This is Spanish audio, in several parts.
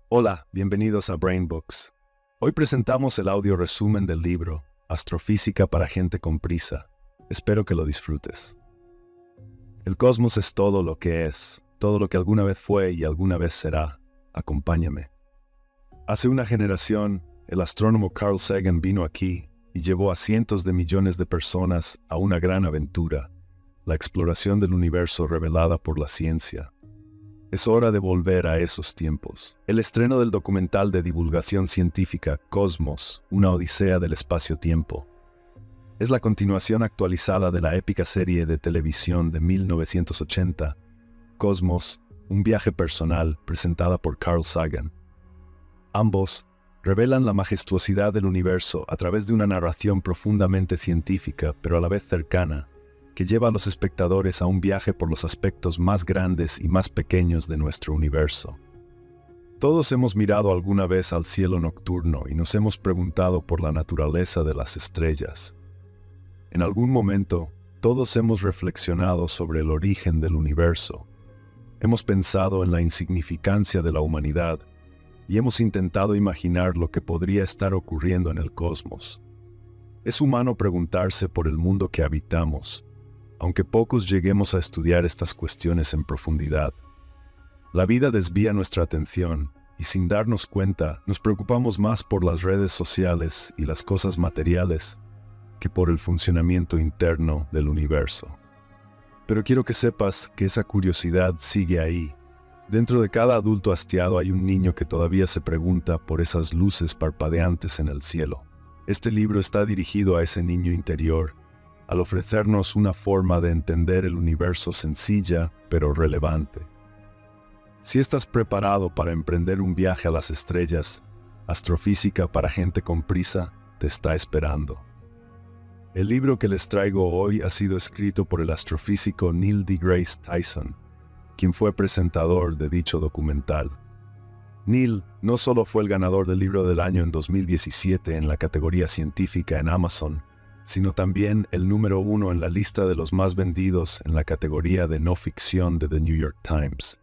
Hola, bienvenidos a Brain Books. Hoy presentamos el audio resumen del libro Astrofísica para gente con prisa. Espero que lo disfrutes. El cosmos es todo lo que es, todo lo que alguna vez fue y alguna vez será. Acompáñame. Hace una generación, el astrónomo Carl Sagan vino aquí y llevó a cientos de millones de personas a una gran aventura, la exploración del universo revelada por la ciencia. Es hora de volver a esos tiempos. El estreno del documental de divulgación científica Cosmos, una odisea del espacio-tiempo, es la continuación actualizada de la épica serie de televisión de 1980, Cosmos, un viaje personal, presentada por Carl Sagan. Ambos revelan la majestuosidad del universo a través de una narración profundamente científica, pero a la vez cercana, que lleva a los espectadores a un viaje por los aspectos más grandes y más pequeños de nuestro universo. Todos hemos mirado alguna vez al cielo nocturno y nos hemos preguntado por la naturaleza de las estrellas. En algún momento, todos hemos reflexionado sobre el origen del universo. Hemos pensado en la insignificancia de la humanidad y hemos intentado imaginar lo que podría estar ocurriendo en el cosmos. Es humano preguntarse por el mundo que habitamos, aunque pocos lleguemos a estudiar estas cuestiones en profundidad. La vida desvía nuestra atención y sin darnos cuenta nos preocupamos más por las redes sociales y las cosas materiales que por el funcionamiento interno del universo. Pero quiero que sepas que esa curiosidad sigue ahí. Dentro de cada adulto hastiado hay un niño que todavía se pregunta por esas luces parpadeantes en el cielo. Este libro está dirigido a ese niño interior, al ofrecernos una forma de entender el universo sencilla, pero relevante. Si estás preparado para emprender un viaje a las estrellas, Astrofísica para gente con prisa te está esperando. El libro que les traigo hoy ha sido escrito por el astrofísico Neil deGrasse Tyson, quien fue presentador de dicho documental. Neil no solo fue el ganador del libro del año en 2017 en la categoría científica en Amazon, sino también el número 1 en la lista de los más vendidos en la categoría de no ficción de The New York Times.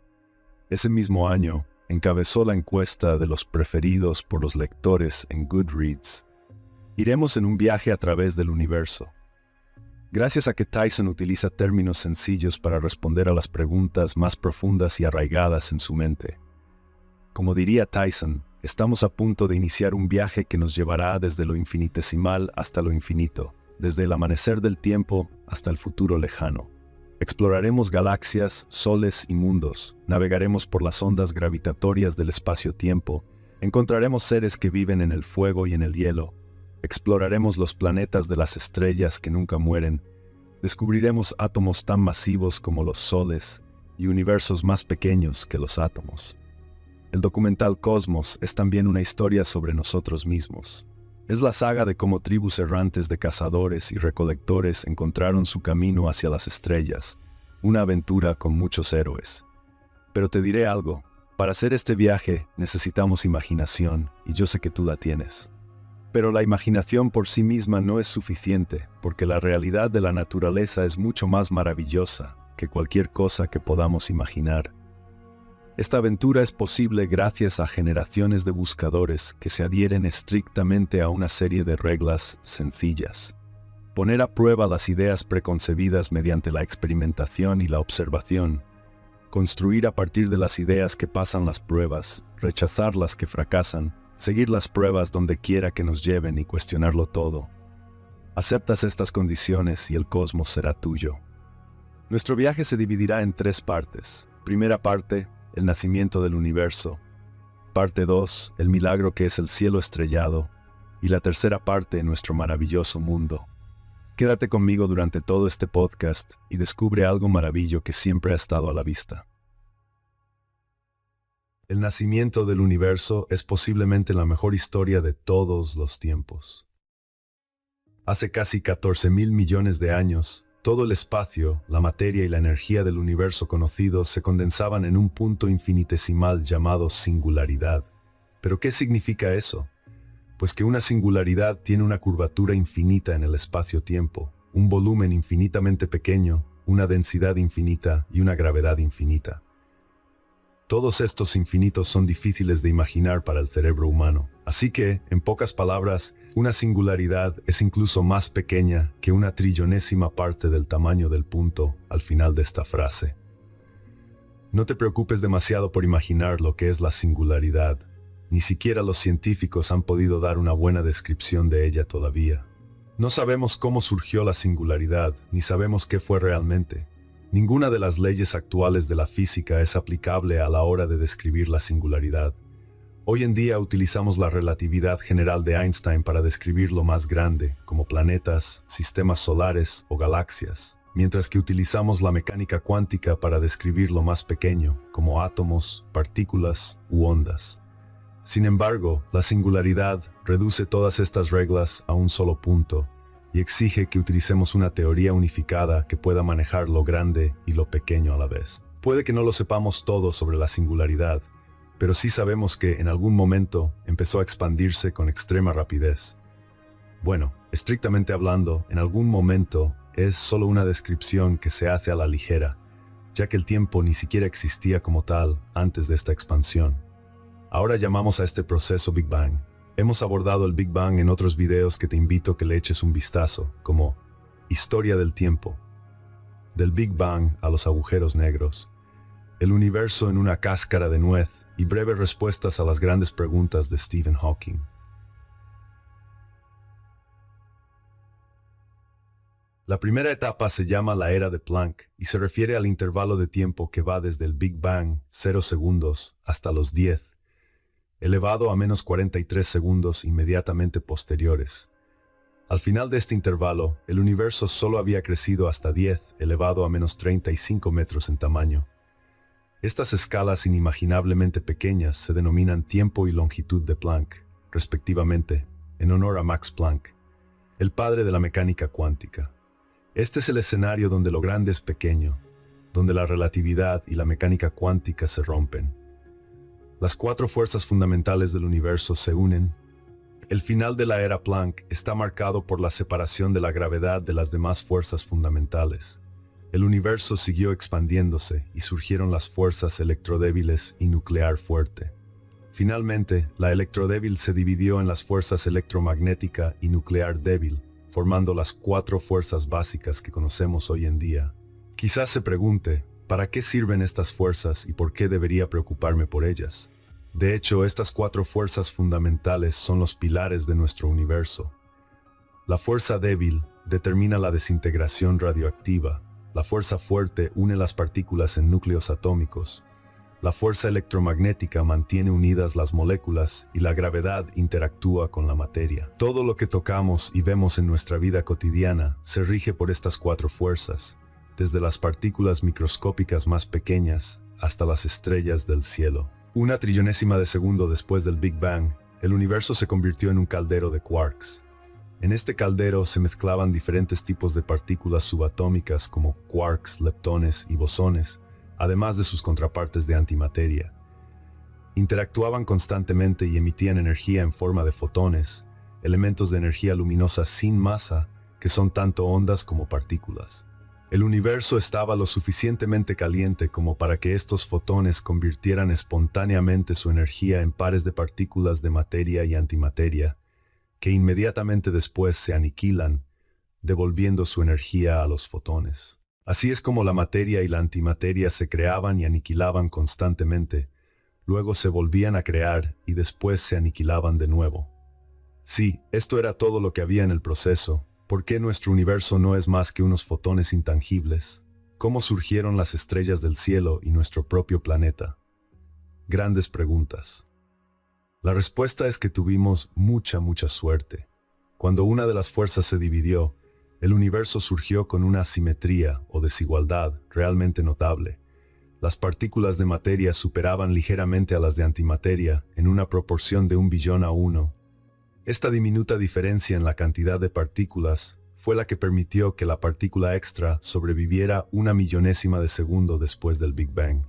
Ese mismo año, encabezó la encuesta de los preferidos por los lectores en Goodreads. Iremos en un viaje a través del universo. Gracias a que Tyson utiliza términos sencillos para responder a las preguntas más profundas y arraigadas en su mente. Como diría Tyson, estamos a punto de iniciar un viaje que nos llevará desde lo infinitesimal hasta lo infinito, desde el amanecer del tiempo hasta el futuro lejano. Exploraremos galaxias, soles y mundos, navegaremos por las ondas gravitatorias del espacio-tiempo, encontraremos seres que viven en el fuego y en el hielo, exploraremos los planetas de las estrellas que nunca mueren, descubriremos átomos tan masivos como los soles y universos más pequeños que los átomos. El documental Cosmos es también una historia sobre nosotros mismos. Es la saga de cómo tribus errantes de cazadores y recolectores encontraron su camino hacia las estrellas, una aventura con muchos héroes. Pero te diré algo, para hacer este viaje necesitamos imaginación, y yo sé que tú la tienes. Pero la imaginación por sí misma no es suficiente, porque la realidad de la naturaleza es mucho más maravillosa que cualquier cosa que podamos imaginar. Esta aventura es posible gracias a generaciones de buscadores que se adhieren estrictamente a una serie de reglas sencillas. Poner a prueba las ideas preconcebidas mediante la experimentación y la observación. Construir a partir de las ideas que pasan las pruebas, rechazar las que fracasan, seguir las pruebas donde quiera que nos lleven y cuestionarlo todo. Aceptas estas condiciones y el cosmos será tuyo. Nuestro viaje se dividirá en 3 partes. Primera parte, el nacimiento del universo. Parte 2, el milagro que es el cielo estrellado. Y la tercera parte, nuestro maravilloso mundo. Quédate conmigo durante todo este podcast y descubre algo maravilloso que siempre ha estado a la vista. El nacimiento del universo es posiblemente la mejor historia de todos los tiempos. Hace casi 14.000 millones de años, todo el espacio, la materia y la energía del universo conocido se condensaban en un punto infinitesimal llamado singularidad. ¿Pero qué significa eso? Pues que una singularidad tiene una curvatura infinita en el espacio-tiempo, un volumen infinitamente pequeño, una densidad infinita y una gravedad infinita. Todos estos infinitos son difíciles de imaginar para el cerebro humano. Así que, en pocas palabras, una singularidad es incluso más pequeña que una trillonésima parte del tamaño del punto al final de esta frase. No te preocupes demasiado por imaginar lo que es la singularidad. Ni siquiera los científicos han podido dar una buena descripción de ella todavía. No sabemos cómo surgió la singularidad, ni sabemos qué fue realmente. Ninguna de las leyes actuales de la física es aplicable a la hora de describir la singularidad. Hoy en día utilizamos la relatividad general de Einstein para describir lo más grande, como planetas, sistemas solares o galaxias, mientras que utilizamos la mecánica cuántica para describir lo más pequeño, como átomos, partículas u ondas. Sin embargo, la singularidad reduce todas estas reglas a un solo punto, y exige que utilicemos una teoría unificada que pueda manejar lo grande y lo pequeño a la vez. Puede que no lo sepamos todo sobre la singularidad, pero sí sabemos que en algún momento empezó a expandirse con extrema rapidez. Bueno, estrictamente hablando, en algún momento es solo una descripción que se hace a la ligera, ya que el tiempo ni siquiera existía como tal antes de esta expansión. Ahora llamamos a este proceso Big Bang. Hemos abordado el Big Bang en otros videos que te invito a que le eches un vistazo, como Historia del tiempo, del Big Bang a los agujeros negros, el universo en una cáscara de nuez y breves respuestas a las grandes preguntas de Stephen Hawking. La primera etapa se llama la era de Planck y se refiere al intervalo de tiempo que va desde el Big Bang, 0 segundos, hasta los 10, elevado a menos 43 segundos inmediatamente posteriores. Al final de este intervalo, el universo solo había crecido hasta 10, elevado a menos 35 metros en tamaño. Estas escalas inimaginablemente pequeñas se denominan tiempo y longitud de Planck, respectivamente, en honor a Max Planck, el padre de la mecánica cuántica. Este es el escenario donde lo grande es pequeño, donde la relatividad y la mecánica cuántica se rompen. Las cuatro fuerzas fundamentales del universo se unen. El final de la era Planck está marcado por la separación de la gravedad de las demás fuerzas fundamentales. El universo siguió expandiéndose y surgieron las fuerzas electrodébiles y nuclear fuerte. Finalmente, la electrodébil se dividió en las fuerzas electromagnética y nuclear débil, formando las cuatro fuerzas básicas que conocemos hoy en día. Quizás se pregunte, ¿para qué sirven estas fuerzas y por qué debería preocuparme por ellas? De hecho, estas cuatro fuerzas fundamentales son los pilares de nuestro universo. La fuerza débil determina la desintegración radioactiva. La fuerza fuerte une las partículas en núcleos atómicos. La fuerza electromagnética mantiene unidas las moléculas y la gravedad interactúa con la materia. Todo lo que tocamos y vemos en nuestra vida cotidiana se rige por estas cuatro fuerzas, desde las partículas microscópicas más pequeñas hasta las estrellas del cielo. Una trillonésima de segundo después del Big Bang, el universo se convirtió en un caldero de quarks. En este caldero se mezclaban diferentes tipos de partículas subatómicas como quarks, leptones y bosones, además de sus contrapartes de antimateria. Interactuaban constantemente y emitían energía en forma de fotones, elementos de energía luminosa sin masa que son tanto ondas como partículas. El universo estaba lo suficientemente caliente como para que estos fotones convirtieran espontáneamente su energía en pares de partículas de materia y antimateria, que inmediatamente después se aniquilan, devolviendo su energía a los fotones. Así es como la materia y la antimateria se creaban y aniquilaban constantemente, luego se volvían a crear y después se aniquilaban de nuevo. Sí, esto era todo lo que había en el proceso. ¿Por qué nuestro universo no es más que unos fotones intangibles? ¿Cómo surgieron las estrellas del cielo y nuestro propio planeta? Grandes preguntas. La respuesta es que tuvimos mucha suerte. Cuando una de las fuerzas se dividió, el universo surgió con una asimetría o desigualdad realmente notable. Las partículas de materia superaban ligeramente a las de antimateria en una proporción de 1 × 1. Esta diminuta diferencia en la cantidad de partículas fue la que permitió que la partícula extra sobreviviera 1/1000ª de segundo después del Big Bang.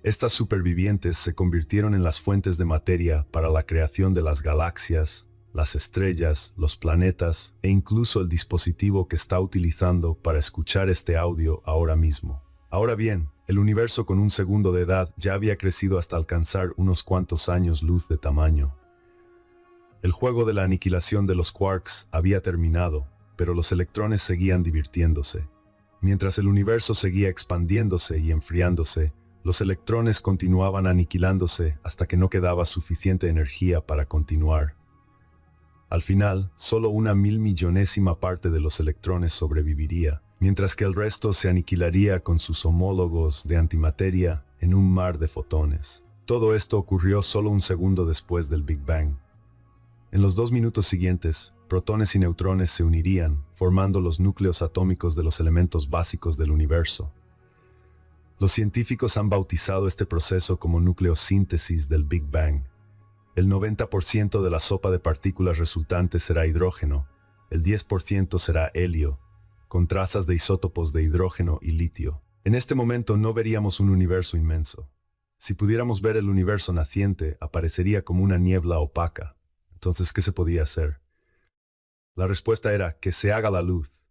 Estas supervivientes se convirtieron en las fuentes de materia para la creación de las galaxias, las estrellas, los planetas e incluso el dispositivo que está utilizando para escuchar este audio ahora mismo. Ahora bien, el universo con un segundo de edad ya había crecido hasta alcanzar unos cuantos años luz de tamaño. El juego de la aniquilación de los quarks había terminado, pero los electrones seguían divirtiéndose. Mientras el universo seguía expandiéndose y enfriándose, los electrones continuaban aniquilándose hasta que no quedaba suficiente energía para continuar. Al final, solo 1.000.000.000ª parte de los electrones sobreviviría, mientras que el resto se aniquilaría con sus homólogos de antimateria en un mar de fotones. Todo esto ocurrió solo un segundo después del Big Bang. En los 2 minutos siguientes, protones y neutrones se unirían, formando los núcleos atómicos de los elementos básicos del universo. Los científicos han bautizado este proceso como nucleosíntesis del Big Bang. El 90% de la sopa de partículas resultante será hidrógeno, el 10% será helio, con trazas de isótopos de hidrógeno y litio. En este momento no veríamos un universo inmenso. Si pudiéramos ver el universo naciente, aparecería como una niebla opaca. Entonces, ¿qué se podía hacer? La respuesta era que se haga la luz.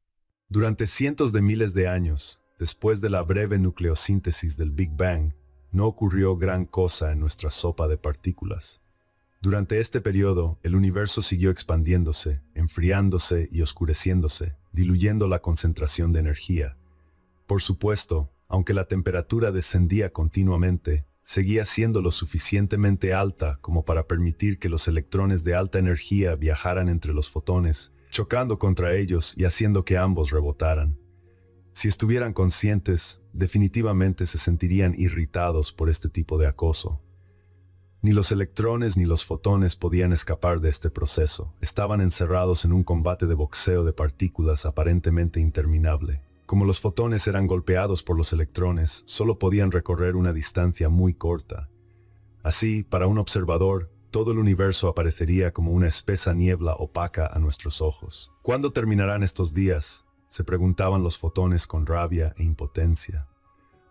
Durante cientos de miles de años, después de la breve nucleosíntesis del Big Bang, no ocurrió gran cosa en nuestra sopa de partículas. Durante este periodo, el universo siguió expandiéndose, enfriándose y oscureciéndose, diluyendo la concentración de energía. Por supuesto, aunque la temperatura descendía continuamente, seguía siendo lo suficientemente alta como para permitir que los electrones de alta energía viajaran entre los fotones, chocando contra ellos y haciendo que ambos rebotaran. Si estuvieran conscientes, definitivamente se sentirían irritados por este tipo de acoso. Ni los electrones ni los fotones podían escapar de este proceso. Estaban encerrados en un combate de boxeo de partículas aparentemente interminable. Como los fotones eran golpeados por los electrones, solo podían recorrer una distancia muy corta. Así, para un observador, todo el universo aparecería como una espesa niebla opaca a nuestros ojos. ¿Cuándo terminarán estos días?, se preguntaban los fotones con rabia e impotencia.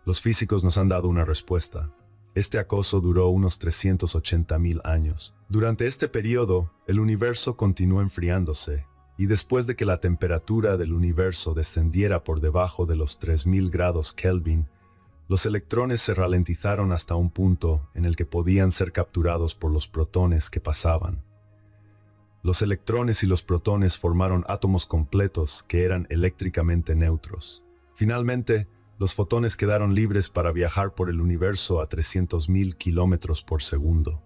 Los físicos nos han dado una respuesta. Este acoso duró unos 380.000 años. Durante este periodo, el universo continuó enfriándose, y después de que la temperatura del universo descendiera por debajo de los 3.000 grados Kelvin, los electrones se ralentizaron hasta un punto en el que podían ser capturados por los protones que pasaban. Los electrones y los protones formaron átomos completos que eran eléctricamente neutros. Finalmente, los fotones quedaron libres para viajar por el universo a 300.000 kilómetros por segundo.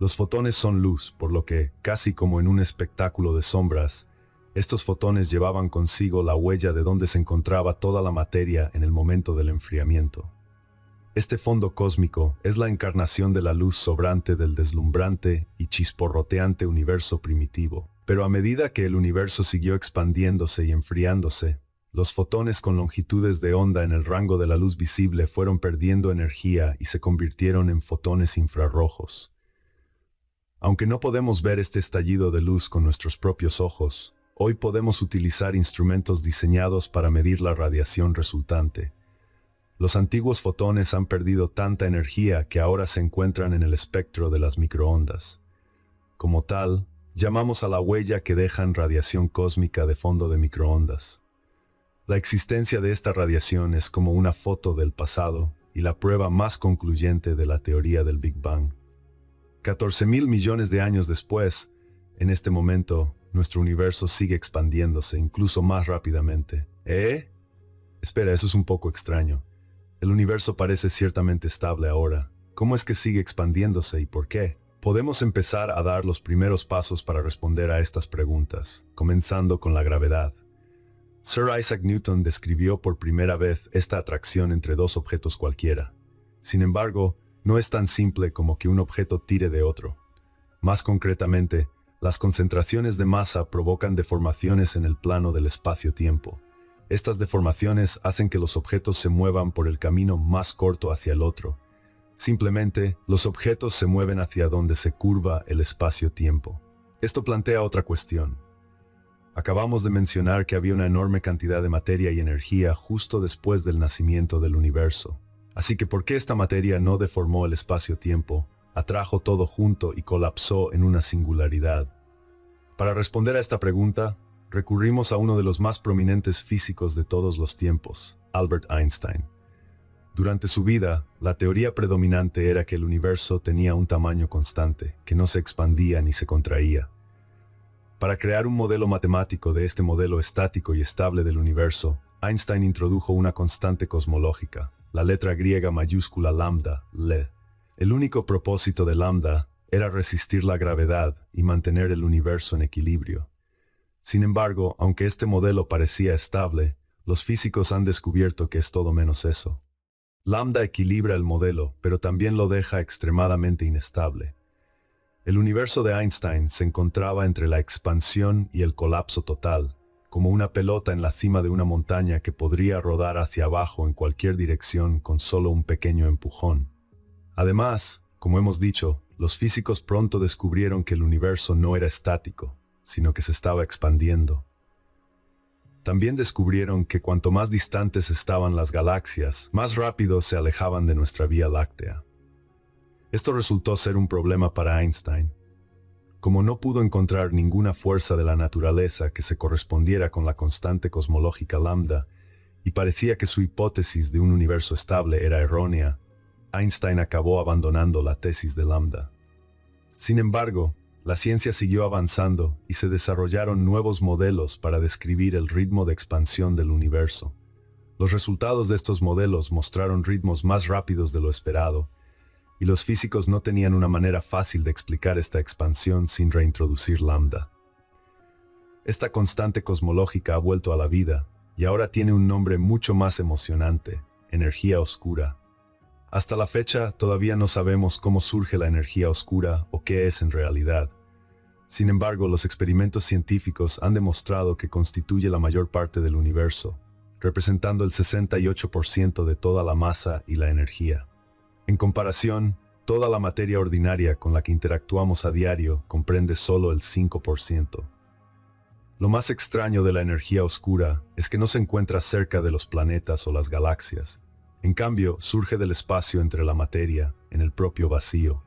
Los fotones son luz, por lo que, casi como en un espectáculo de sombras, estos fotones llevaban consigo la huella de donde se encontraba toda la materia en el momento del enfriamiento. Este fondo cósmico es la encarnación de la luz sobrante del deslumbrante y chisporroteante universo primitivo. Pero a medida que el universo siguió expandiéndose y enfriándose, los fotones con longitudes de onda en el rango de la luz visible fueron perdiendo energía y se convirtieron en fotones infrarrojos. Aunque no podemos ver este estallido de luz con nuestros propios ojos, hoy podemos utilizar instrumentos diseñados para medir la radiación resultante. Los antiguos fotones han perdido tanta energía que ahora se encuentran en el espectro de las microondas. Como tal, llamamos a la huella que dejan radiación cósmica de fondo de microondas. La existencia de esta radiación es como una foto del pasado y la prueba más concluyente de la teoría del Big Bang. 14.000 millones de años después, en este momento, nuestro universo sigue expandiéndose incluso más rápidamente. Espera, eso es un poco extraño. El universo parece ciertamente estable ahora. ¿Cómo es que sigue expandiéndose y por qué? Podemos empezar a dar los primeros pasos para responder a estas preguntas, comenzando con la gravedad. Sir Isaac Newton describió por primera vez esta atracción entre dos objetos cualquiera. Sin embargo, no es tan simple como que un objeto tire de otro. Más concretamente, las concentraciones de masa provocan deformaciones en el plano del espacio-tiempo. Estas deformaciones hacen que los objetos se muevan por el camino más corto hacia el otro. Simplemente, los objetos se mueven hacia donde se curva el espacio-tiempo. Esto plantea otra cuestión. Acabamos de mencionar que había una enorme cantidad de materia y energía justo después del nacimiento del universo. Así que ¿por qué esta materia no deformó el espacio-tiempo, atrajo todo junto y colapsó en una singularidad? Para responder a esta pregunta, recurrimos a uno de los más prominentes físicos de todos los tiempos, Albert Einstein. Durante su vida, la teoría predominante era que el universo tenía un tamaño constante, que no se expandía ni se contraía. Para crear un modelo matemático de este modelo estático y estable del universo, Einstein introdujo una constante cosmológica, la letra griega mayúscula lambda, le. El único propósito de lambda era resistir la gravedad y mantener el universo en equilibrio. Sin embargo, aunque este modelo parecía estable, los físicos han descubierto que es todo menos eso. Lambda equilibra el modelo, pero también lo deja extremadamente inestable. El universo de Einstein se encontraba entre la expansión y el colapso total, como una pelota en la cima de una montaña que podría rodar hacia abajo en cualquier dirección con solo un pequeño empujón. Además, como hemos dicho, los físicos pronto descubrieron que el universo no era estático, sino que se estaba expandiendo. También descubrieron que cuanto más distantes estaban las galaxias, más rápido se alejaban de nuestra Vía Láctea. Esto resultó ser un problema para Einstein. Como no pudo encontrar ninguna fuerza de la naturaleza que se correspondiera con la constante cosmológica lambda, y parecía que su hipótesis de un universo estable era errónea, Einstein acabó abandonando la tesis de lambda. Sin embargo, la ciencia siguió avanzando y se desarrollaron nuevos modelos para describir el ritmo de expansión del universo. Los resultados de estos modelos mostraron ritmos más rápidos de lo esperado, y los físicos no tenían una manera fácil de explicar esta expansión sin reintroducir lambda. Esta constante cosmológica ha vuelto a la vida, y ahora tiene un nombre mucho más emocionante: energía oscura. Hasta la fecha, todavía no sabemos cómo surge la energía oscura o qué es en realidad. Sin embargo, los experimentos científicos han demostrado que constituye la mayor parte del universo, representando el 68% de toda la masa y la energía. En comparación, toda la materia ordinaria con la que interactuamos a diario comprende solo el 5%. Lo más extraño de la energía oscura es que no se encuentra cerca de los planetas o las galaxias. En cambio, surge del espacio entre la materia, en el propio vacío.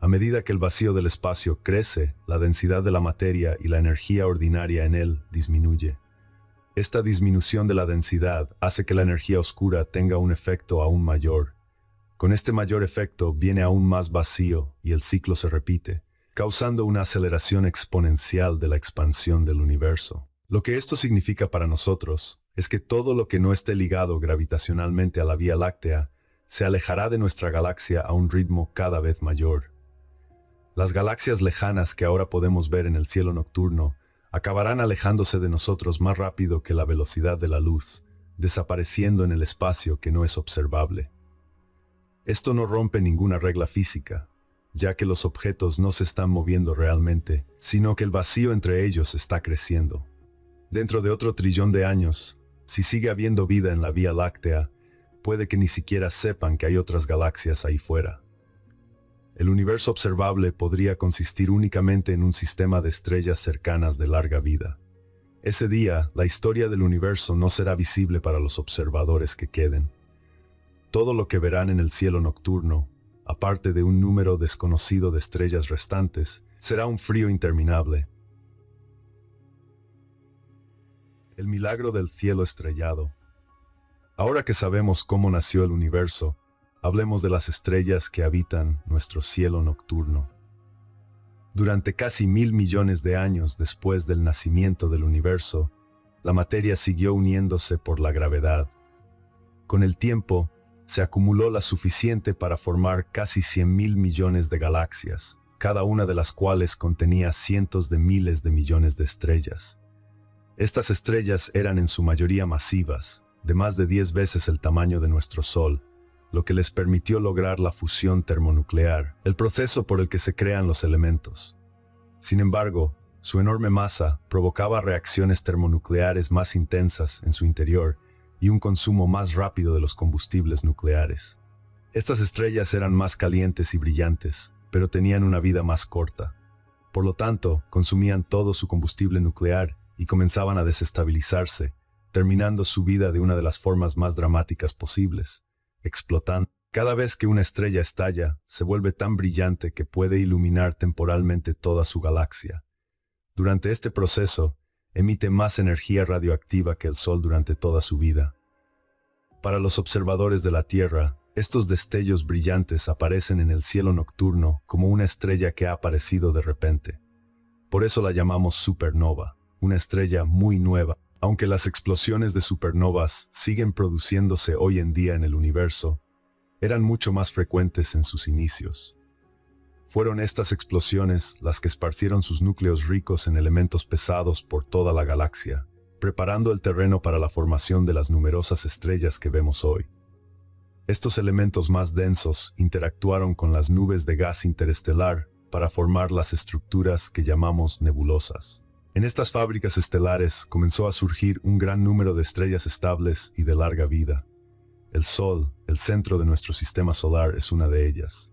A medida que el vacío del espacio crece, la densidad de la materia y la energía ordinaria en él disminuye. Esta disminución de la densidad hace que la energía oscura tenga un efecto aún mayor. Con este mayor efecto viene aún más vacío y el ciclo se repite, causando una aceleración exponencial de la expansión del universo. Lo que esto significa para nosotros es que todo lo que no esté ligado gravitacionalmente a la Vía Láctea se alejará de nuestra galaxia a un ritmo cada vez mayor. Las galaxias lejanas que ahora podemos ver en el cielo nocturno acabarán alejándose de nosotros más rápido que la velocidad de la luz, desapareciendo en el espacio que no es observable. Esto no rompe ninguna regla física, ya que los objetos no se están moviendo realmente, sino que el vacío entre ellos está creciendo. Dentro de otro trillón de años, si sigue habiendo vida en la Vía Láctea, puede que ni siquiera sepan que hay otras galaxias ahí fuera. El universo observable podría consistir únicamente en un sistema de estrellas cercanas de larga vida. Ese día, la historia del universo no será visible para los observadores que queden. Todo lo que verán en el cielo nocturno, aparte de un número desconocido de estrellas restantes, será un frío interminable. El milagro del cielo estrellado. Ahora que sabemos cómo nació el universo, hablemos de las estrellas que habitan nuestro cielo nocturno. Durante casi 1.000 millones de años después del nacimiento del universo, la materia siguió uniéndose por la gravedad. Con el tiempo, se acumuló la suficiente para formar casi 100.000 millones de galaxias, cada una de las cuales contenía cientos de miles de millones de estrellas. Estas estrellas eran en su mayoría masivas, de más de 10 veces el tamaño de nuestro Sol, lo que les permitió lograr la fusión termonuclear, el proceso por el que se crean los elementos. Sin embargo, su enorme masa provocaba reacciones termonucleares más intensas en su interior y un consumo más rápido de los combustibles nucleares. Estas estrellas eran más calientes y brillantes, pero tenían una vida más corta. Por lo tanto, consumían todo su combustible nuclear y comenzaban a desestabilizarse, terminando su vida de una de las formas más dramáticas posibles, explotando. Cada vez que una estrella estalla, se vuelve tan brillante que puede iluminar temporalmente toda su galaxia. Durante este proceso, emite más energía radioactiva que el Sol durante toda su vida. Para los observadores de la Tierra, estos destellos brillantes aparecen en el cielo nocturno como una estrella que ha aparecido de repente. Por eso la llamamos supernova, una estrella muy nueva. Aunque las explosiones de supernovas siguen produciéndose hoy en día en el universo, eran mucho más frecuentes en sus inicios. Fueron estas explosiones las que esparcieron sus núcleos ricos en elementos pesados por toda la galaxia, preparando el terreno para la formación de las numerosas estrellas que vemos hoy. Estos elementos más densos interactuaron con las nubes de gas interestelar para formar las estructuras que llamamos nebulosas. En estas fábricas estelares comenzó a surgir un gran número de estrellas estables y de larga vida. El Sol, el centro de nuestro sistema solar, es una de ellas.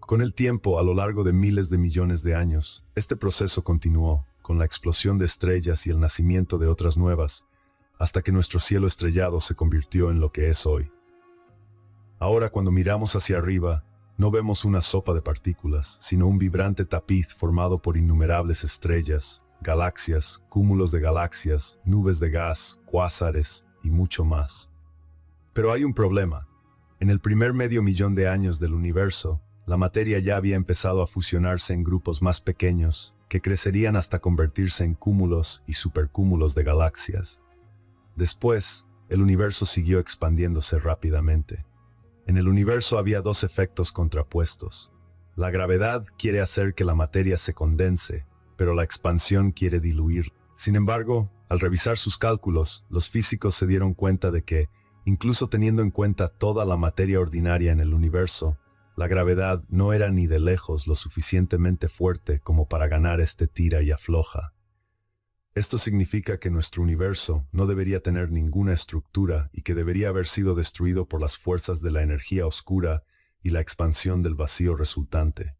Con el tiempo, a lo largo de miles de millones de años, este proceso continuó, con la explosión de estrellas y el nacimiento de otras nuevas, hasta que nuestro cielo estrellado se convirtió en lo que es hoy. Ahora, cuando miramos hacia arriba, no vemos una sopa de partículas, sino un vibrante tapiz formado por innumerables estrellas, galaxias, cúmulos de galaxias, nubes de gas, cuásares y mucho más. Pero hay un problema. En el primer medio millón de años del universo, la materia ya había empezado a fusionarse en grupos más pequeños, que crecerían hasta convertirse en cúmulos y supercúmulos de galaxias. Después, el universo siguió expandiéndose rápidamente. En el universo había dos efectos contrapuestos. La gravedad quiere hacer que la materia se condense, pero la expansión quiere diluir. Sin embargo, al revisar sus cálculos, los físicos se dieron cuenta de que, incluso teniendo en cuenta toda la materia ordinaria en el universo, la gravedad no era ni de lejos lo suficientemente fuerte como para ganar este tira y afloja. Esto significa que nuestro universo no debería tener ninguna estructura y que debería haber sido destruido por las fuerzas de la energía oscura y la expansión del vacío resultante.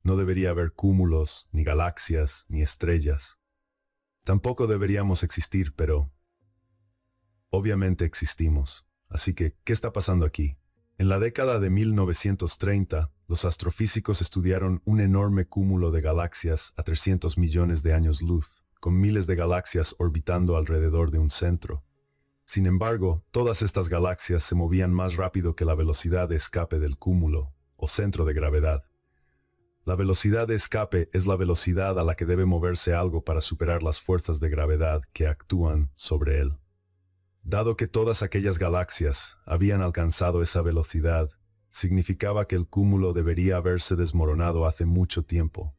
No debería haber cúmulos, ni galaxias, ni estrellas. Tampoco deberíamos existir, pero obviamente existimos. Así que, ¿qué está pasando aquí? En la década de 1930, los astrofísicos estudiaron un enorme cúmulo de galaxias a 300 millones de años luz, con miles de galaxias orbitando alrededor de un centro. Sin embargo, todas estas galaxias se movían más rápido que la velocidad de escape del cúmulo, o centro de gravedad. La velocidad de escape es la velocidad a la que debe moverse algo para superar las fuerzas de gravedad que actúan sobre él. Dado que todas aquellas galaxias habían alcanzado esa velocidad, significaba que el cúmulo debería haberse desmoronado hace mucho tiempo.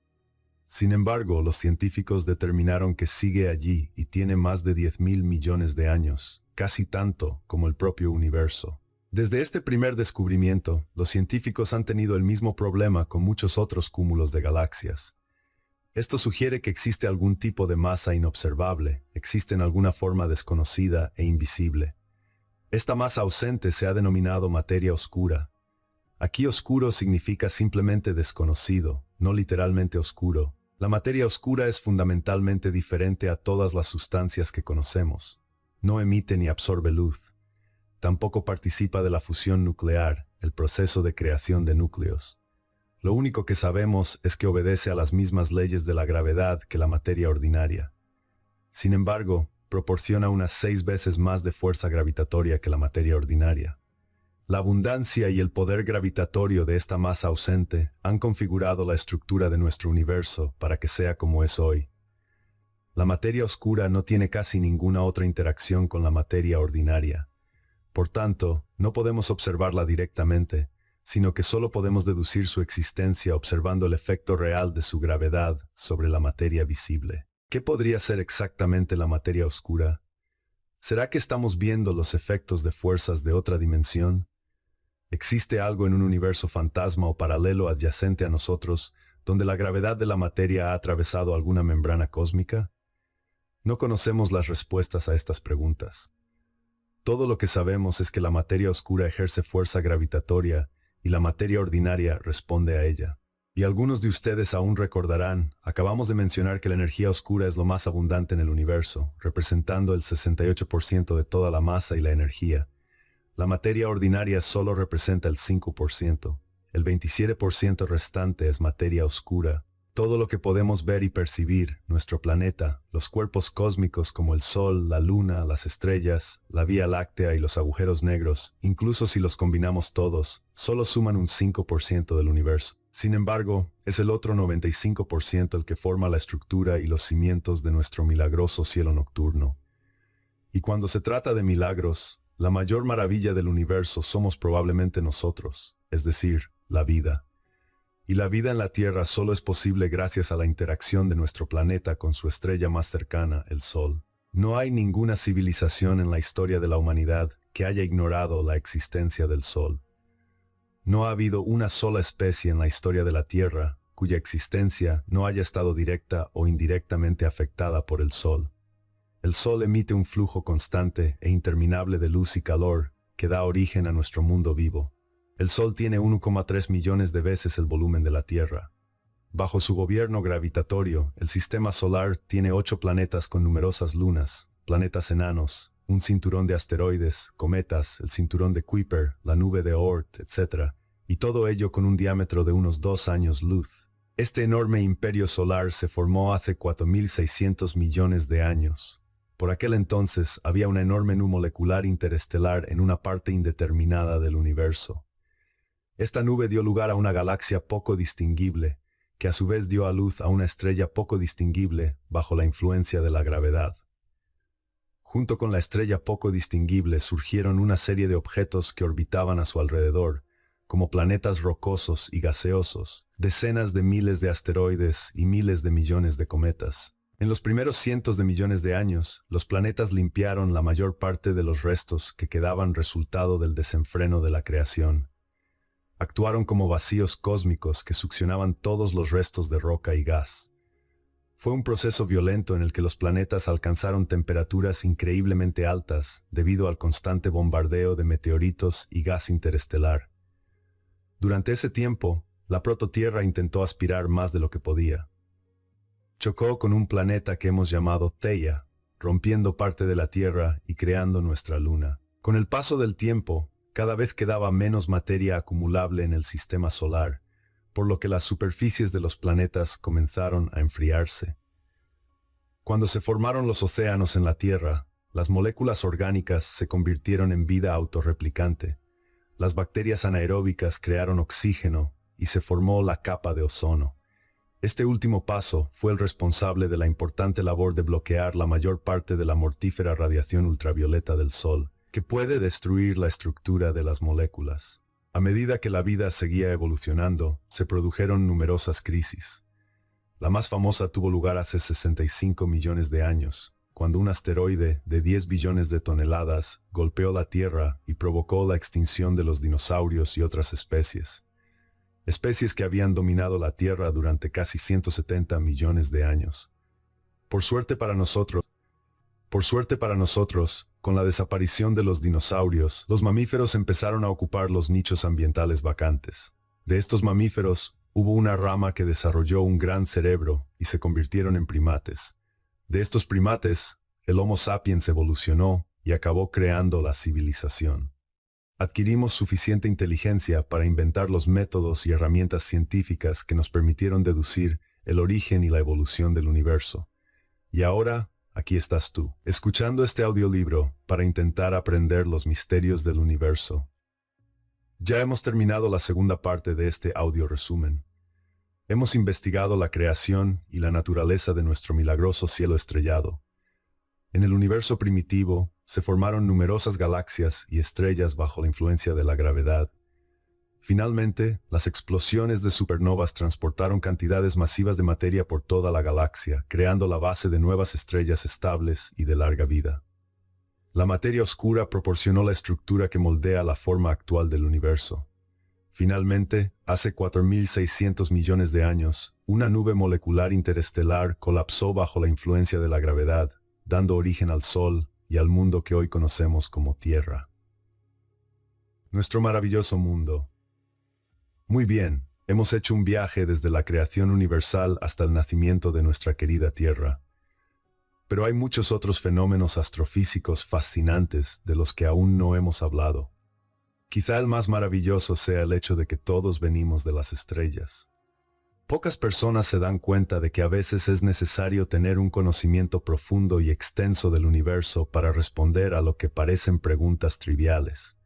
Sin embargo, los científicos determinaron que sigue allí y tiene más de 10.000 millones de años, casi tanto como el propio universo. Desde este primer descubrimiento, los científicos han tenido el mismo problema con muchos otros cúmulos de galaxias. Esto sugiere que existe algún tipo de masa inobservable, existe en alguna forma desconocida e invisible. Esta masa ausente se ha denominado materia oscura. Aquí oscuro significa simplemente desconocido, no literalmente oscuro. La materia oscura es fundamentalmente diferente a todas las sustancias que conocemos. No emite ni absorbe luz. Tampoco participa de la fusión nuclear, el proceso de creación de núcleos. Lo único que sabemos es que obedece a las mismas leyes de la gravedad que la materia ordinaria. Sin embargo, proporciona unas 6 veces más de fuerza gravitatoria que la materia ordinaria. La abundancia y el poder gravitatorio de esta masa ausente han configurado la estructura de nuestro universo para que sea como es hoy. La materia oscura no tiene casi ninguna otra interacción con la materia ordinaria. Por tanto, no podemos observarla directamente, sino que solo podemos deducir su existencia observando el efecto real de su gravedad sobre la materia visible. ¿Qué podría ser exactamente la materia oscura? ¿Será que estamos viendo los efectos de fuerzas de otra dimensión? ¿Existe algo en un universo fantasma o paralelo adyacente a nosotros, donde la gravedad de la materia ha atravesado alguna membrana cósmica? No conocemos las respuestas a estas preguntas. Todo lo que sabemos es que la materia oscura ejerce fuerza gravitatoria y la materia ordinaria responde a ella. Y algunos de ustedes aún recordarán, acabamos de mencionar que la energía oscura es lo más abundante en el universo, representando el 68% de toda la masa y la energía. La materia ordinaria solo representa el 5%. El 27% restante es materia oscura. Todo lo que podemos ver y percibir, nuestro planeta, los cuerpos cósmicos como el Sol, la Luna, las estrellas, la Vía Láctea y los agujeros negros, incluso si los combinamos todos, solo suman un 5% del universo. Sin embargo, es el otro 95% el que forma la estructura y los cimientos de nuestro milagroso cielo nocturno. Y cuando se trata de milagros, la mayor maravilla del universo somos probablemente nosotros, es decir, la vida. Y la vida en la Tierra solo es posible gracias a la interacción de nuestro planeta con su estrella más cercana, el Sol. No hay ninguna civilización en la historia de la humanidad que haya ignorado la existencia del Sol. No ha habido una sola especie en la historia de la Tierra cuya existencia no haya estado directa o indirectamente afectada por el Sol. El Sol emite un flujo constante e interminable de luz y calor que da origen a nuestro mundo vivo. El Sol tiene 1,3 millones de veces el volumen de la Tierra. Bajo su gobierno gravitatorio, el sistema solar tiene 8 planetas con numerosas lunas, planetas enanos, un cinturón de asteroides, cometas, el cinturón de Kuiper, la nube de Oort, etc., y todo ello con un diámetro de unos 2 años luz. Este enorme imperio solar se formó hace 4.600 millones de años. Por aquel entonces había una enorme nube molecular interestelar en una parte indeterminada del universo. Esta nube dio lugar a una galaxia poco distinguible, que a su vez dio a luz a una estrella poco distinguible bajo la influencia de la gravedad. Junto con la estrella poco distinguible surgieron una serie de objetos que orbitaban a su alrededor, como planetas rocosos y gaseosos, decenas de miles de asteroides y miles de millones de cometas. En los primeros cientos de millones de años, los planetas limpiaron la mayor parte de los restos que quedaban resultado del desenfreno de la creación. Actuaron como vacíos cósmicos que succionaban todos los restos de roca y gas. Fue un proceso violento en el que los planetas alcanzaron temperaturas increíblemente altas debido al constante bombardeo de meteoritos y gas interestelar. Durante ese tiempo, la prototierra intentó aspirar más de lo que podía. Chocó con un planeta que hemos llamado Theia, rompiendo parte de la Tierra y creando nuestra luna. Con el paso del tiempo, cada vez quedaba menos materia acumulable en el sistema solar, por lo que las superficies de los planetas comenzaron a enfriarse. Cuando se formaron los océanos en la Tierra, las moléculas orgánicas se convirtieron en vida autorreplicante. Las bacterias anaeróbicas crearon oxígeno y se formó la capa de ozono. Este último paso fue el responsable de la importante labor de bloquear la mayor parte de la mortífera radiación ultravioleta del Sol, que puede destruir la estructura de las moléculas. A medida que la vida seguía evolucionando, se produjeron numerosas crisis. La más famosa tuvo lugar hace 65 millones de años, cuando un asteroide de 10 billones de toneladas golpeó la Tierra y provocó la extinción de los dinosaurios y otras especies. Especies que habían dominado la Tierra durante casi 170 millones de años. Por suerte para nosotros, con la desaparición de los dinosaurios, los mamíferos empezaron a ocupar los nichos ambientales vacantes. De estos mamíferos, hubo una rama que desarrolló un gran cerebro y se convirtieron en primates. De estos primates, el Homo sapiens evolucionó y acabó creando la civilización. Adquirimos suficiente inteligencia para inventar los métodos y herramientas científicas que nos permitieron deducir el origen y la evolución del universo. Y ahora, aquí estás tú, escuchando este audiolibro para intentar aprender los misterios del universo. Ya hemos terminado la segunda parte de este audio resumen. Hemos investigado la creación y la naturaleza de nuestro milagroso cielo estrellado. En el universo primitivo, se formaron numerosas galaxias y estrellas bajo la influencia de la gravedad. Finalmente, las explosiones de supernovas transportaron cantidades masivas de materia por toda la galaxia, creando la base de nuevas estrellas estables y de larga vida. La materia oscura proporcionó la estructura que moldea la forma actual del universo. Finalmente, hace 4.600 millones de años, una nube molecular interestelar colapsó bajo la influencia de la gravedad, dando origen al Sol y al mundo que hoy conocemos como Tierra. Nuestro maravilloso mundo. Muy bien, hemos hecho un viaje desde la creación universal hasta el nacimiento de nuestra querida Tierra. Pero hay muchos otros fenómenos astrofísicos fascinantes de los que aún no hemos hablado. Quizá el más maravilloso sea el hecho de que todos venimos de las estrellas. Pocas personas se dan cuenta de que a veces es necesario tener un conocimiento profundo y extenso del universo para responder a lo que parecen preguntas triviales.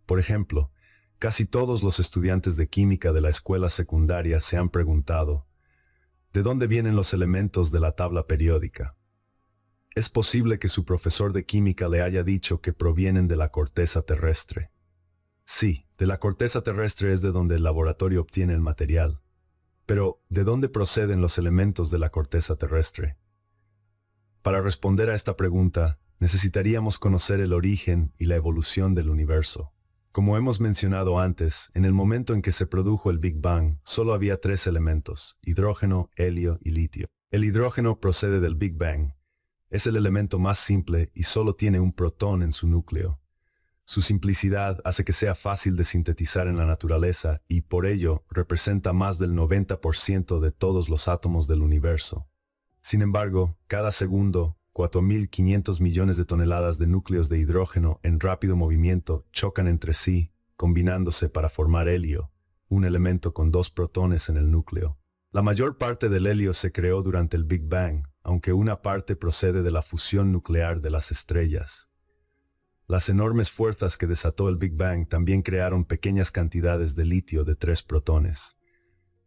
Por ejemplo, casi todos los estudiantes de química de la escuela secundaria se han preguntado, ¿de dónde vienen los elementos de la tabla periódica? Es posible que su profesor de química le haya dicho que provienen de la corteza terrestre. Sí, de la corteza terrestre es de donde el laboratorio obtiene el material. Pero, ¿de dónde proceden los elementos de la corteza terrestre? Para responder a esta pregunta, necesitaríamos conocer el origen y la evolución del universo. Como hemos mencionado antes, en el momento en que se produjo el Big Bang, solo había tres elementos: hidrógeno, helio y litio. El hidrógeno procede del Big Bang. Es el elemento más simple y solo tiene un protón en su núcleo. Su simplicidad hace que sea fácil de sintetizar en la naturaleza y, por ello, representa más del 90% de todos los átomos del universo. Sin embargo, cada segundo, 4.500 millones de toneladas de núcleos de hidrógeno en rápido movimiento chocan entre sí, combinándose para formar helio, un elemento con dos protones en el núcleo. La mayor parte del helio se creó durante el Big Bang, aunque una parte procede de la fusión nuclear de las estrellas. Las enormes fuerzas que desató el Big Bang también crearon pequeñas cantidades de litio de 3 protones.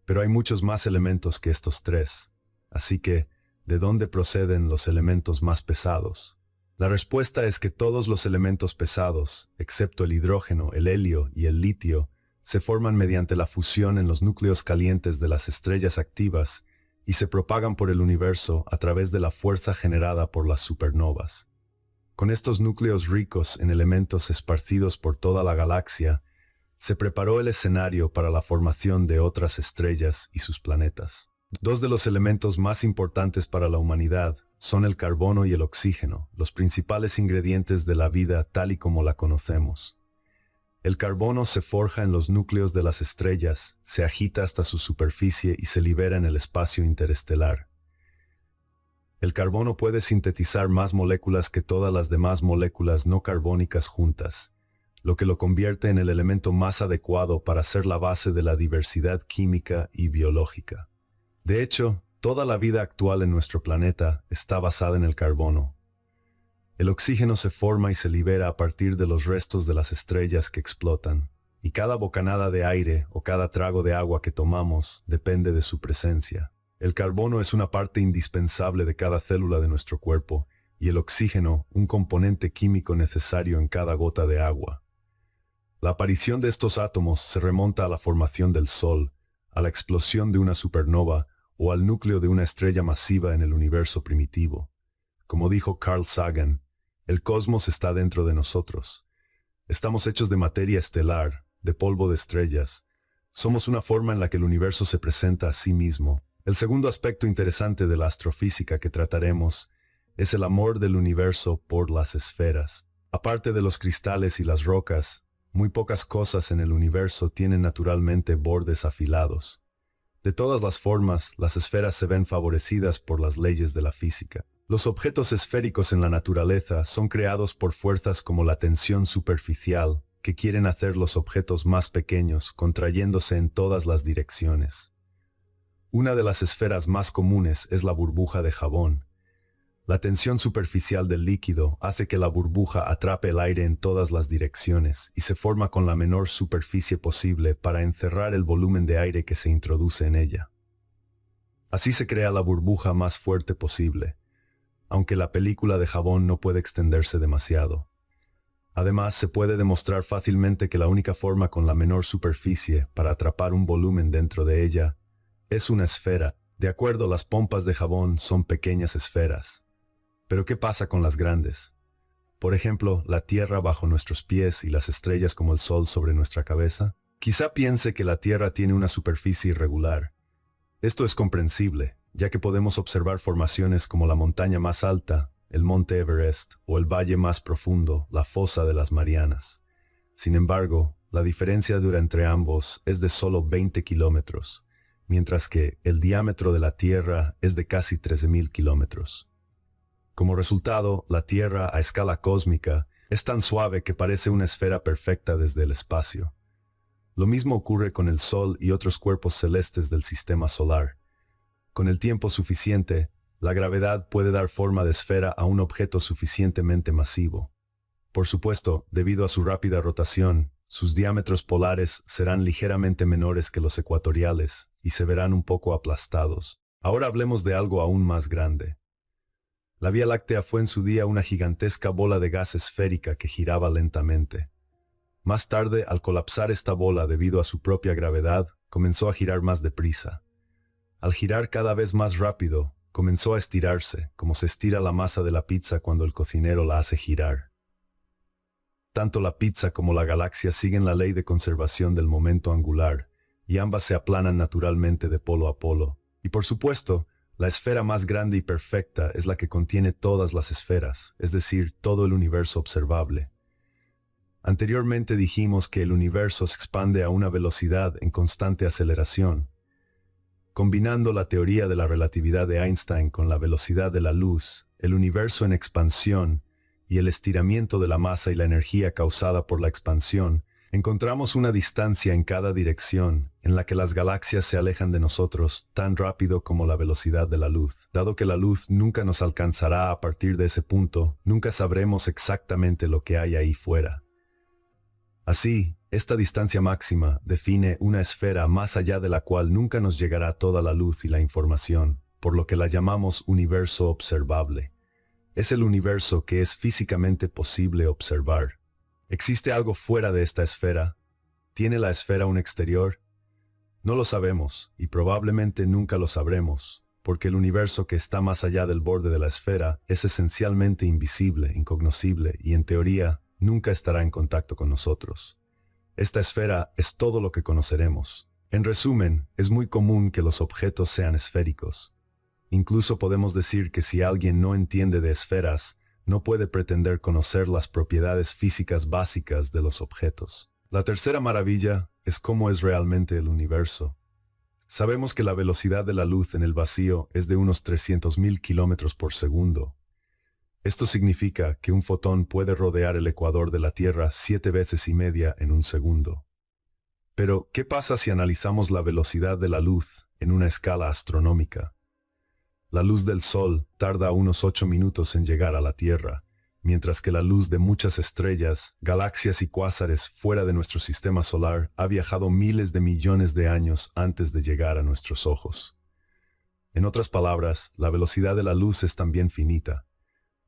Pero hay muchos más elementos que estos tres. Así que, ¿de dónde proceden los elementos más pesados? La respuesta es que todos los elementos pesados, excepto el hidrógeno, el helio y el litio, se forman mediante la fusión en los núcleos calientes de las estrellas activas y se propagan por el universo a través de la fuerza generada por las supernovas. Con estos núcleos ricos en elementos esparcidos por toda la galaxia, se preparó el escenario para la formación de otras estrellas y sus planetas. Dos de los elementos más importantes para la humanidad son el carbono y el oxígeno, los principales ingredientes de la vida tal y como la conocemos. El carbono se forja en los núcleos de las estrellas, se agita hasta su superficie y se libera en el espacio interestelar. El carbono puede sintetizar más moléculas que todas las demás moléculas no carbónicas juntas, lo que lo convierte en el elemento más adecuado para ser la base de la diversidad química y biológica. De hecho, toda la vida actual en nuestro planeta está basada en el carbono. El oxígeno se forma y se libera a partir de los restos de las estrellas que explotan, y cada bocanada de aire o cada trago de agua que tomamos depende de su presencia. El carbono es una parte indispensable de cada célula de nuestro cuerpo, y el oxígeno, un componente químico necesario en cada gota de agua. La aparición de estos átomos se remonta a la formación del Sol, a la explosión de una supernova o al núcleo de una estrella masiva en el universo primitivo. Como dijo Carl Sagan, el cosmos está dentro de nosotros. Estamos hechos de materia estelar, de polvo de estrellas. Somos una forma en la que el universo se presenta a sí mismo. El segundo aspecto interesante de la astrofísica que trataremos es el amor del universo por las esferas. Aparte de los cristales y las rocas, muy pocas cosas en el universo tienen naturalmente bordes afilados. De todas las formas, las esferas se ven favorecidas por las leyes de la física. Los objetos esféricos en la naturaleza son creados por fuerzas como la tensión superficial, que quieren hacer los objetos más pequeños, contrayéndose en todas las direcciones. Una de las esferas más comunes es la burbuja de jabón. La tensión superficial del líquido hace que la burbuja atrape el aire en todas las direcciones y se forma con la menor superficie posible para encerrar el volumen de aire que se introduce en ella. Así se crea la burbuja más fuerte posible, aunque la película de jabón no puede extenderse demasiado. Además, se puede demostrar fácilmente que la única forma con la menor superficie para atrapar un volumen dentro de ella es una esfera. De acuerdo, las pompas de jabón son pequeñas esferas. Pero ¿qué pasa con las grandes? Por ejemplo, la Tierra bajo nuestros pies y las estrellas como el Sol sobre nuestra cabeza. Quizá piense que la Tierra tiene una superficie irregular. Esto es comprensible, ya que podemos observar formaciones como la montaña más alta, el monte Everest, o el valle más profundo, la fosa de las Marianas. Sin embargo, la diferencia entre ambos es de solo 20 kilómetros, mientras que el diámetro de la Tierra es de casi 13.000 kilómetros. Como resultado, la Tierra a escala cósmica es tan suave que parece una esfera perfecta desde el espacio. Lo mismo ocurre con el Sol y otros cuerpos celestes del sistema solar. Con el tiempo suficiente, la gravedad puede dar forma de esfera a un objeto suficientemente masivo. Por supuesto, debido a su rápida rotación, sus diámetros polares serán ligeramente menores que los ecuatoriales y se verán un poco aplastados. Ahora hablemos de algo aún más grande. La Vía Láctea fue en su día una gigantesca bola de gas esférica que giraba lentamente. Más tarde, al colapsar esta bola debido a su propia gravedad, comenzó a girar más deprisa. Al girar cada vez más rápido, comenzó a estirarse, como se estira la masa de la pizza cuando el cocinero la hace girar. Tanto la pizza como la galaxia siguen la ley de conservación del momento angular, y ambas se aplanan naturalmente de polo a polo. Y por supuesto, la esfera más grande y perfecta es la que contiene todas las esferas, es decir, todo el universo observable. Anteriormente dijimos que el universo se expande a una velocidad en constante aceleración. Combinando la teoría de la relatividad de Einstein con la velocidad de la luz, el universo en expansión y el estiramiento de la masa y la energía causada por la expansión, encontramos una distancia en cada dirección en la que las galaxias se alejan de nosotros tan rápido como la velocidad de la luz. Dado que la luz nunca nos alcanzará a partir de ese punto, nunca sabremos exactamente lo que hay ahí fuera. Así, esta distancia máxima define una esfera más allá de la cual nunca nos llegará toda la luz y la información, por lo que la llamamos universo observable. Es el universo que es físicamente posible observar. ¿Existe algo fuera de esta esfera? ¿Tiene la esfera un exterior? No lo sabemos, y probablemente nunca lo sabremos, porque el universo que está más allá del borde de la esfera es esencialmente invisible, incognoscible, y en teoría, nunca estará en contacto con nosotros. Esta esfera es todo lo que conoceremos. En resumen, es muy común que los objetos sean esféricos. Incluso podemos decir que si alguien no entiende de esferas, no puede pretender conocer las propiedades físicas básicas de los objetos. La tercera maravilla es cómo es realmente el universo. Sabemos que la velocidad de la luz en el vacío es de unos 300.000 kilómetros por segundo. Esto significa que un fotón puede rodear el ecuador de la Tierra 7 veces y media en un segundo. Pero, ¿qué pasa si analizamos la velocidad de la luz en una escala astronómica? La luz del Sol tarda unos 8 minutos en llegar a la Tierra, mientras que la luz de muchas estrellas, galaxias y cuásares fuera de nuestro sistema solar ha viajado miles de millones de años antes de llegar a nuestros ojos. En otras palabras, la velocidad de la luz es también finita.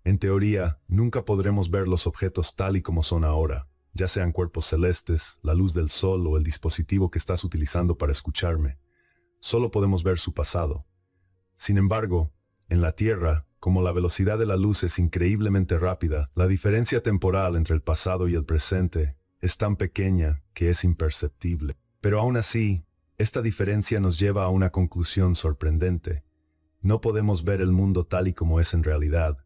En teoría, nunca podremos ver los objetos tal y como son ahora, ya sean cuerpos celestes, la luz del Sol o el dispositivo que estás utilizando para escucharme. Solo podemos ver su pasado. Sin embargo, en la Tierra, como la velocidad de la luz es increíblemente rápida, la diferencia temporal entre el pasado y el presente es tan pequeña que es imperceptible. Pero aún así, esta diferencia nos lleva a una conclusión sorprendente. No podemos ver el mundo tal y como es en realidad,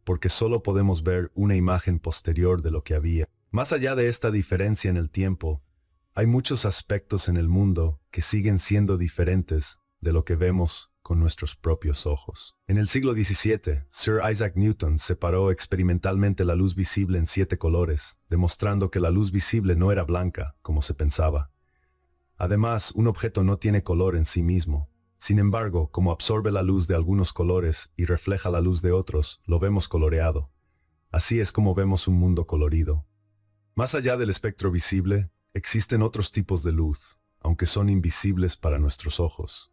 porque solo podemos ver una imagen posterior de lo que había. Más allá de esta diferencia en el tiempo, hay muchos aspectos en el mundo que siguen siendo diferentes de lo que vemos con nuestros propios ojos. En el siglo XVII, Sir Isaac Newton separó experimentalmente la luz visible en 7 colores, demostrando que la luz visible no era blanca, como se pensaba. Además, un objeto no tiene color en sí mismo. Sin embargo, como absorbe la luz de algunos colores y refleja la luz de otros, lo vemos coloreado. Así es como vemos un mundo colorido. Más allá del espectro visible, existen otros tipos de luz, aunque son invisibles para nuestros ojos.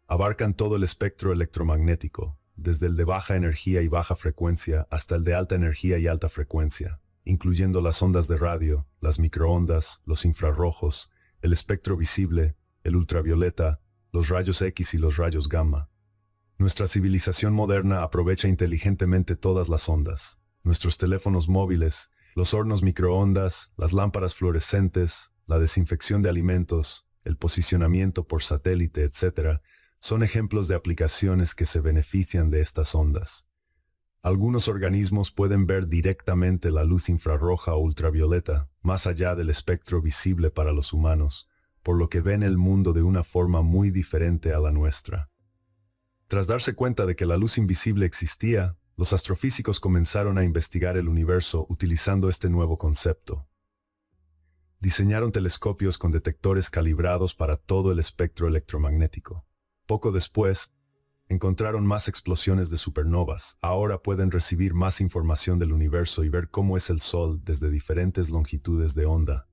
Abarcan todo el espectro electromagnético, desde el de baja energía y baja frecuencia hasta el de alta energía y alta frecuencia, incluyendo las ondas de radio, las microondas, los infrarrojos, el espectro visible, el ultravioleta, los rayos X y los rayos gamma. Nuestra civilización moderna aprovecha inteligentemente todas las ondas. Nuestros teléfonos móviles, los hornos microondas, las lámparas fluorescentes, la desinfección de alimentos, el posicionamiento por satélite, etc., son ejemplos de aplicaciones que se benefician de estas ondas. Algunos organismos pueden ver directamente la luz infrarroja o ultravioleta, más allá del espectro visible para los humanos, por lo que ven el mundo de una forma muy diferente a la nuestra. Tras darse cuenta de que la luz invisible existía, los astrofísicos comenzaron a investigar el universo utilizando este nuevo concepto. Diseñaron telescopios con detectores calibrados para todo el espectro electromagnético. Poco después, encontraron más explosiones de supernovas. Ahora pueden recibir más información del universo y ver cómo es el Sol desde diferentes longitudes de onda.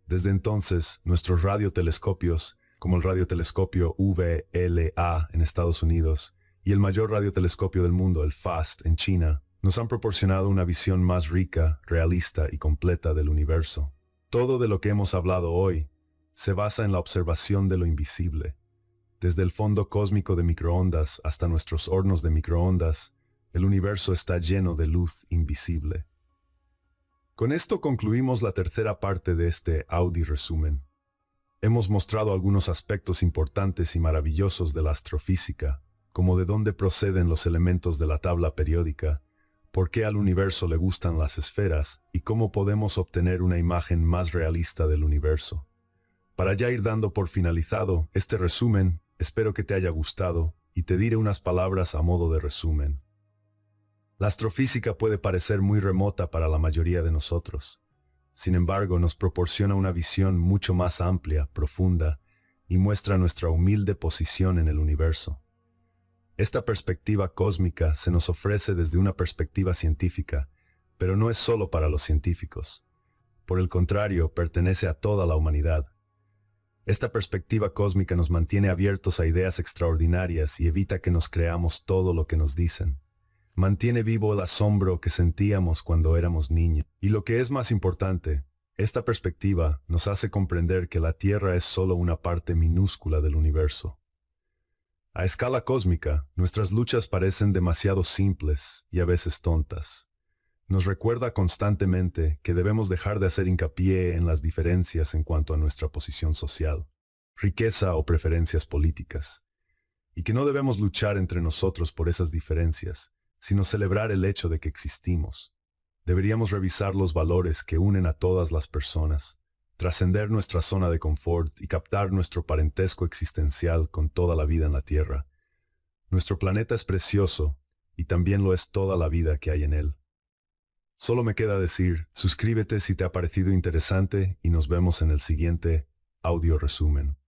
Desde entonces, nuestros radiotelescopios, como el radiotelescopio VLA en Estados Unidos y el mayor radiotelescopio del mundo, el FAST en China, nos han proporcionado una visión más rica, realista y completa del universo. Todo de lo que hemos hablado hoy se basa en la observación de lo invisible. Desde el fondo cósmico de microondas hasta nuestros hornos de microondas, el universo está lleno de luz invisible. Con esto concluimos la tercera parte de este audio resumen. Hemos mostrado algunos aspectos importantes y maravillosos de la astrofísica, como de dónde proceden los elementos de la tabla periódica, por qué al universo le gustan las esferas y cómo podemos obtener una imagen más realista del universo. Para ya ir dando por finalizado este resumen, espero que te haya gustado y te diré unas palabras a modo de resumen. La astrofísica puede parecer muy remota para la mayoría de nosotros. Sin embargo, nos proporciona una visión mucho más amplia, profunda, y muestra nuestra humilde posición en el universo. Esta perspectiva cósmica se nos ofrece desde una perspectiva científica, pero no es solo para los científicos. Por el contrario, pertenece a toda la humanidad. Esta perspectiva cósmica nos mantiene abiertos a ideas extraordinarias y evita que nos creamos todo lo que nos dicen. Mantiene vivo el asombro que sentíamos cuando éramos niños. Y lo que es más importante, esta perspectiva nos hace comprender que la Tierra es solo una parte minúscula del universo. A escala cósmica, nuestras luchas parecen demasiado simples y a veces tontas. Nos recuerda constantemente que debemos dejar de hacer hincapié en las diferencias en cuanto a nuestra posición social, riqueza o preferencias políticas, y que no debemos luchar entre nosotros por esas diferencias, sino celebrar el hecho de que existimos. Deberíamos revisar los valores que unen a todas las personas, trascender nuestra zona de confort y captar nuestro parentesco existencial con toda la vida en la Tierra. Nuestro planeta es precioso y también lo es toda la vida que hay en él. Solo me queda decir, suscríbete si te ha parecido interesante y nos vemos en el siguiente audio resumen.